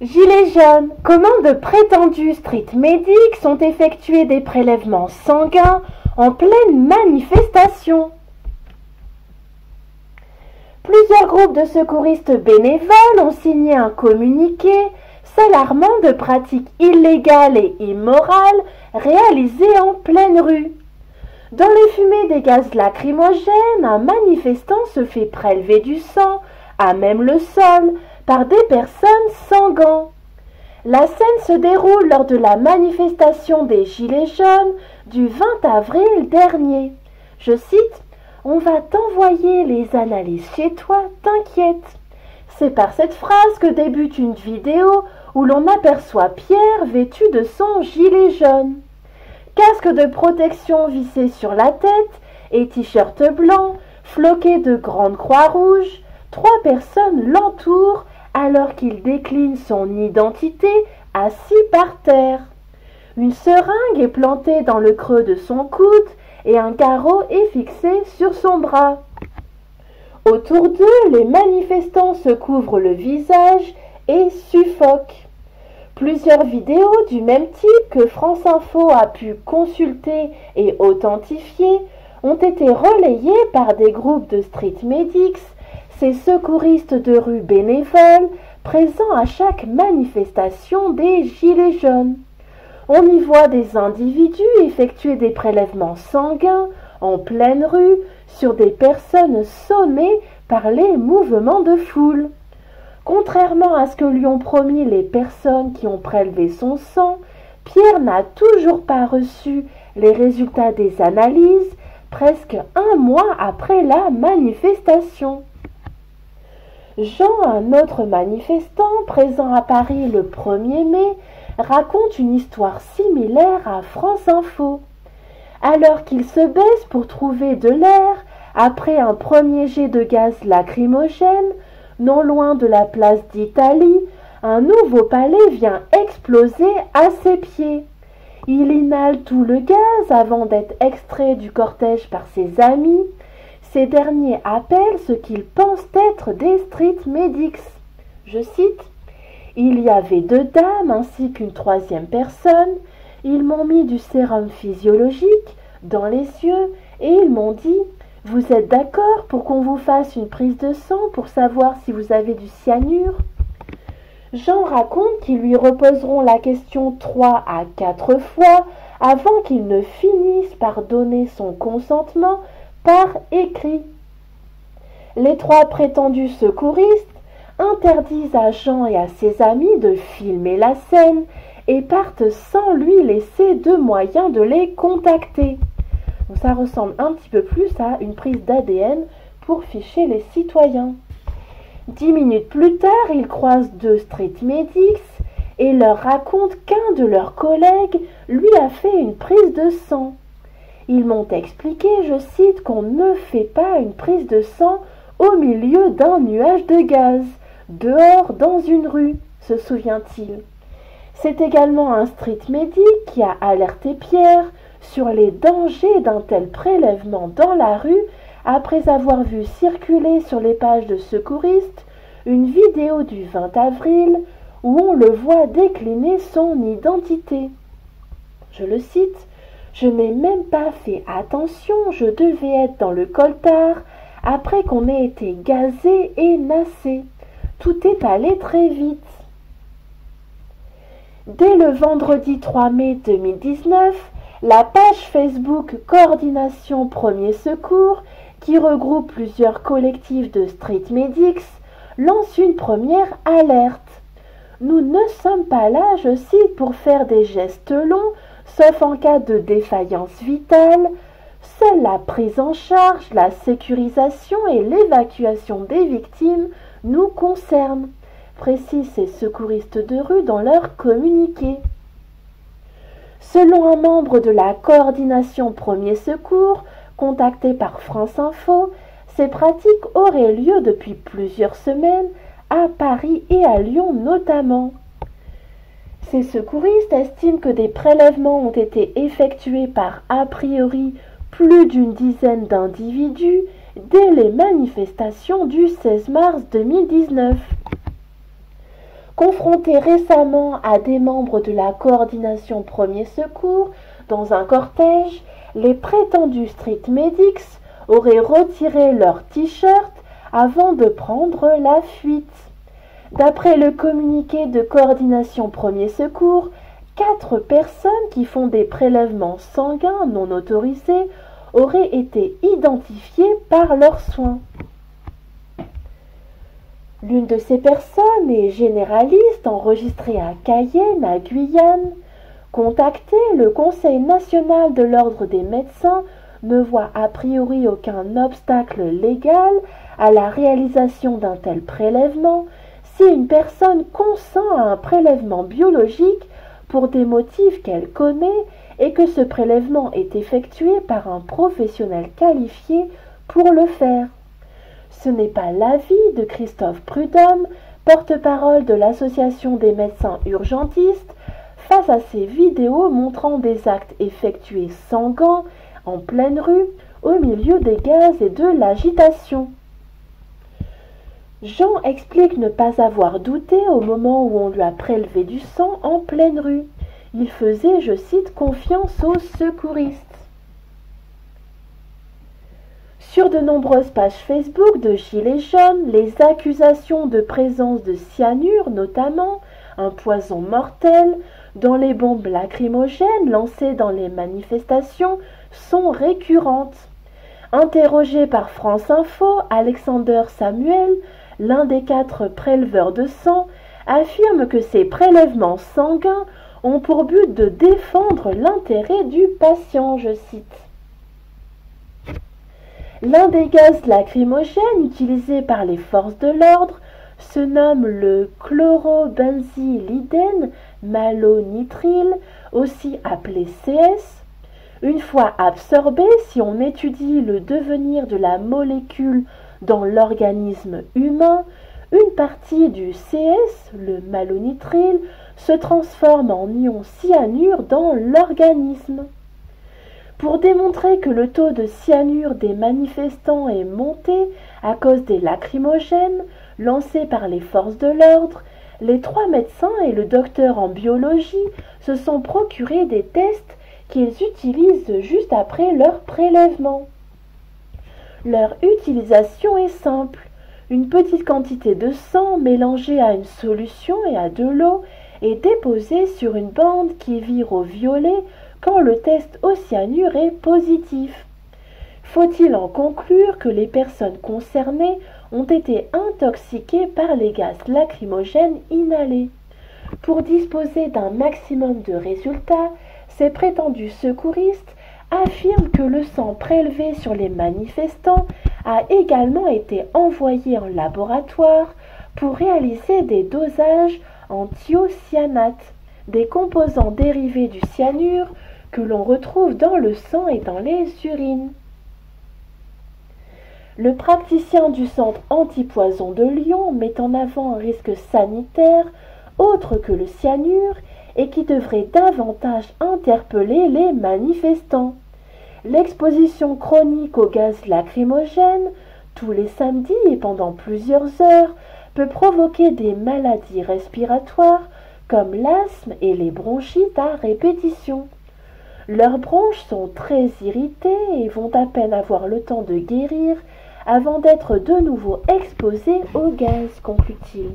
Gilets jaunes. Comment de prétendus street medics ont effectué des prélèvements sanguins en pleine manifestation. Plusieurs groupes de secouristes bénévoles ont signé un communiqué s'alarmant de pratiques illégales et immorales réalisées en pleine rue. Dans les fumées des gaz lacrymogènes, un manifestant se fait prélever du sang, à même le sol, par des personnes sans gants. La scène se déroule lors de la manifestation des Gilets jaunes du 20 avril dernier. Je cite « On va t'envoyer les analyses chez toi, t'inquiète ». C'est par cette phrase que débute une vidéo où l'on aperçoit Pierre vêtu de son gilet jaune. Casque de protection vissé sur la tête et t-shirt blanc, floqué de grandes croix rouges, 3 personnes l'entourent alors qu'il décline son identité assis par terre. Une seringue est plantée dans le creux de son coude et un carreau est fixé sur son bras. Autour d'eux, les manifestants se couvrent le visage et suffoquent. Plusieurs vidéos du même type que France Info a pu consulter et authentifier ont été relayées par des groupes de street medics, ces secouristes de rue bénévoles présents à chaque manifestation des Gilets jaunes. On y voit des individus effectuer des prélèvements sanguins en pleine rue sur des personnes sommées par les mouvements de foule. Contrairement à ce que lui ont promis les personnes qui ont prélevé son sang, Pierre n'a toujours pas reçu les résultats des analyses presque un mois après la manifestation. Jean, un autre manifestant présent à Paris le 1er mai, raconte une histoire similaire à France Info. Alors qu'il se baisse pour trouver de l'air après un premier jet de gaz lacrymogène, non loin de la place d'Italie, un nouveau palais vient exploser à ses pieds. Il inhale tout le gaz avant d'être extrait du cortège par ses amis. Ces derniers appellent ce qu'ils pensent être des street medics. Je cite « Il y avait 2 dames ainsi qu'une 3e personne. Ils m'ont mis du sérum physiologique dans les yeux et ils m'ont dit « Vous êtes d'accord pour qu'on vous fasse une prise de sang pour savoir si vous avez du cyanure ?» Jean raconte qu'ils lui reposeront la question 3 à 4 fois avant qu'il ne finisse par donner son consentement par écrit. Les 3 prétendus secouristes interdisent à Jean et à ses amis de filmer la scène et partent sans lui laisser de moyens de les contacter. Donc ça ressemble un petit peu plus à une prise d'ADN pour ficher les citoyens. 10 minutes plus tard, ils croisent 2 street medics et leur racontent qu'un de leurs collègues lui a fait une prise de sang. Ils m'ont expliqué, je cite, qu'on ne fait pas une prise de sang au milieu d'un nuage de gaz, dehors dans une rue, se souvient-il. C'est également un street medic qui a alerté Pierre sur les dangers d'un tel prélèvement dans la rue après avoir vu circuler sur les pages de secouristes une vidéo du 20 avril où on le voit décliner son identité. Je le cite « Je n'ai même pas fait attention, je devais être dans le coltard après qu'on ait été gazé et nassé. Tout est allé très vite. » Dès le vendredi 3 mai 2019, la page Facebook Coordination Premier Secours, qui regroupe plusieurs collectifs de street medics, lance une première alerte. Nous ne sommes pas là, je cite, pour faire des gestes longs, sauf en cas de défaillance vitale. Seule la prise en charge, la sécurisation et l'évacuation des victimes nous concernent, précisent ces secouristes de rue dans leur communiqué. Selon un membre de la coordination Premier Secours, contacté par France Info, ces pratiques auraient lieu depuis plusieurs semaines à Paris et à Lyon notamment. Ces secouristes estiment que des prélèvements ont été effectués par a priori plus d'une dizaine d'individus dès les manifestations du 16 mars 2019. Confrontés récemment à des membres de la coordination Premier Secours dans un cortège, les prétendus street medics auraient retiré leur t-shirt avant de prendre la fuite. D'après le communiqué de coordination Premier Secours, 4 personnes qui font des prélèvements sanguins non autorisés auraient été identifiées par leurs soins. L'une de ces personnes est généraliste enregistrée à Cayenne, à Guyane. Contacté, le Conseil national de l'ordre des médecins ne voit a priori aucun obstacle légal à la réalisation d'un tel prélèvement si une personne consent à un prélèvement biologique pour des motifs qu'elle connaît et que ce prélèvement est effectué par un professionnel qualifié pour le faire. Ce n'est pas l'avis de Christophe Prudhomme, porte-parole de l'Association des médecins urgentistes, face à ces vidéos montrant des actes effectués sans gants, en pleine rue, au milieu des gaz et de l'agitation. Jean explique ne pas avoir douté au moment où on lui a prélevé du sang en pleine rue. Il faisait, je cite, confiance aux secouristes. Sur de nombreuses pages Facebook de Gilets jaunes, les accusations de présence de cyanure notamment, un poison mortel, dans les bombes lacrymogènes lancées dans les manifestations sont récurrentes. Interrogé par France Info, Alexander Samuel, l'un des 4 préleveurs de sang, affirme que ces prélèvements sanguins ont pour but de défendre l'intérêt du patient, je cite. L'un des gaz lacrymogènes utilisés par les forces de l'ordre se nomme le chlorobenzylidène malonitrile, aussi appelé CS. Une fois absorbé, si on étudie le devenir de la molécule dans l'organisme humain, une partie du CS, le malonitrile, se transforme en ion cyanure dans l'organisme. Pour démontrer que le taux de cyanure des manifestants est monté à cause des lacrymogènes lancés par les forces de l'ordre, les 3 médecins et le docteur en biologie se sont procurés des tests qu'ils utilisent juste après leur prélèvement. Leur utilisation est simple. Une petite quantité de sang mélangée à une solution et à de l'eau est déposée sur une bande qui vire au violet quand le test au cyanure est positif. Faut-il en conclure que les personnes concernées ont été intoxiquées par les gaz lacrymogènes inhalés? Pour disposer d'un maximum de résultats, ces prétendus secouristes affirment que le sang prélevé sur les manifestants a également été envoyé en laboratoire pour réaliser des dosages en thiocyanate, des composants dérivés du cyanure que l'on retrouve dans le sang et dans les urines. Le praticien du centre antipoison de Lyon met en avant un risque sanitaire autre que le cyanure et qui devrait davantage interpeller les manifestants. L'exposition chronique aux gaz lacrymogènes, tous les samedis et pendant plusieurs heures, peut provoquer des maladies respiratoires comme l'asthme et les bronchites à répétition. Leurs bronches sont très irritées et vont à peine avoir le temps de guérir avant d'être de nouveau exposées au gaz, conclut-il.